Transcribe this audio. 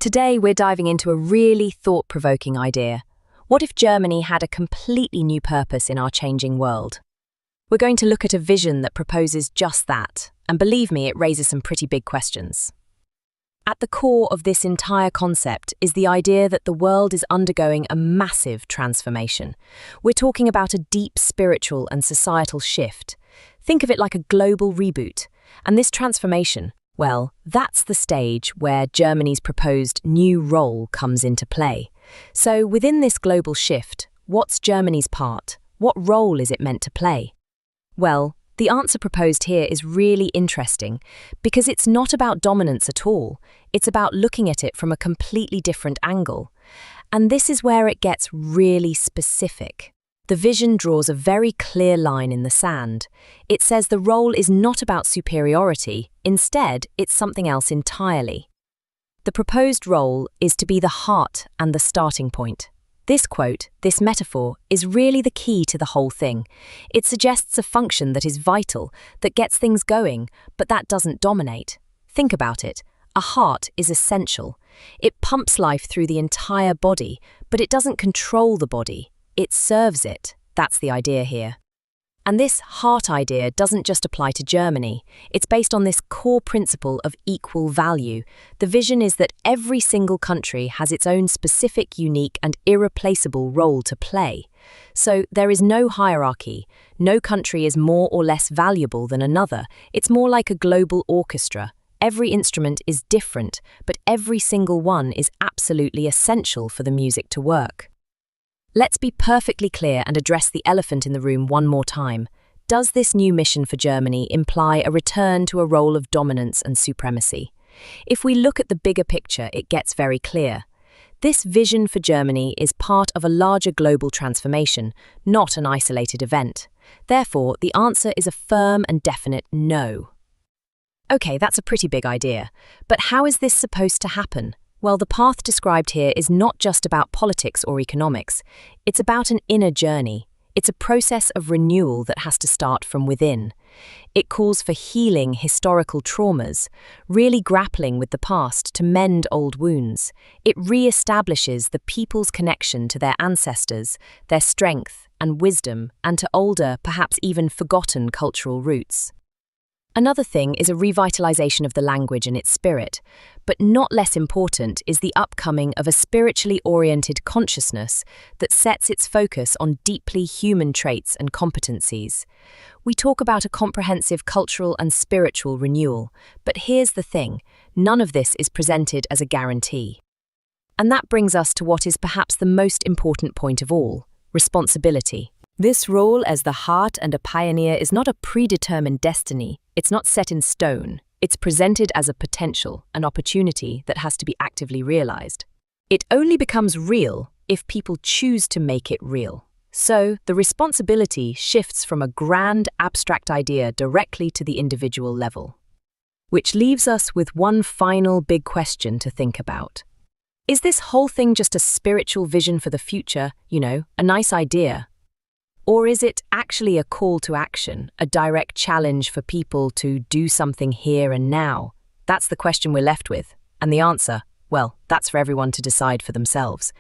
Today, we're diving into a really thought-provoking idea. What if Germany had a completely new purpose in our changing world? We're going to look at a vision that proposes just that, and believe me, it raises some pretty big questions. At the core of this entire concept is the idea that the world is undergoing a massive transformation. We're talking about a deep spiritual and societal shift. Think of it like a global reboot. And this transformation, well, that's the stage where Germany's proposed new role comes into play. So within this global shift, what's Germany's part? What role is it meant to play? Well, the answer proposed here is really interesting because it's not about dominance at all. It's about looking at it from a completely different angle. And this is where it gets really specific. The vision draws a very clear line in the sand. It says the role is not about superiority. Instead, it's something else entirely. The proposed role is to be the heart and the starting point. This quote, this metaphor, is really the key to the whole thing. It suggests a function that is vital, that gets things going, but that doesn't dominate. Think about it. A heart is essential. It pumps life through the entire body, but it doesn't control the body. It serves it. That's the idea here. And this heart idea doesn't just apply to Germany. It's based on this core principle of equal value. The vision is that every single country has its own specific, unique, and irreplaceable role to play. So there is no hierarchy. No country is more or less valuable than another. It's more like a global orchestra. Every instrument is different, but every single one is absolutely essential for the music to work. Let's be perfectly clear and address the elephant in the room one more time. Does this new mission for Germany imply a return to a role of dominance and supremacy? If we look at the bigger picture, it gets very clear. This vision for Germany is part of a larger global transformation, not an isolated event. Therefore, the answer is a firm and definite no. Okay, that's a pretty big idea. But how is this supposed to happen? Well, the path described here is not just about politics or economics. It's about an inner journey. It's a process of renewal that has to start from within. It calls for healing historical traumas, really grappling with the past to mend old wounds. It re-establishes the people's connection to their ancestors, their strength and wisdom, and to older, perhaps even forgotten cultural roots. Another thing is a revitalization of the language and its spirit, but not less important is the upcoming of a spiritually oriented consciousness that sets its focus on deeply human traits and competencies. We talk about a comprehensive cultural and spiritual renewal, but here's the thing, none of this is presented as a guarantee. And that brings us to what is perhaps the most important point of all, responsibility. This role as the heart and a pioneer is not a predetermined destiny. It's not set in stone. It's presented as a potential, an opportunity that has to be actively realized. It only becomes real if people choose to make it real. So, the responsibility shifts from a grand, abstract idea directly to the individual level. Which leaves us with one final big question to think about. Is this whole thing just a spiritual vision for the future, a nice idea? Or is it actually a call to action, a direct challenge for people to do something here and now? That's the question we're left with. And the answer, well, that's for everyone to decide for themselves.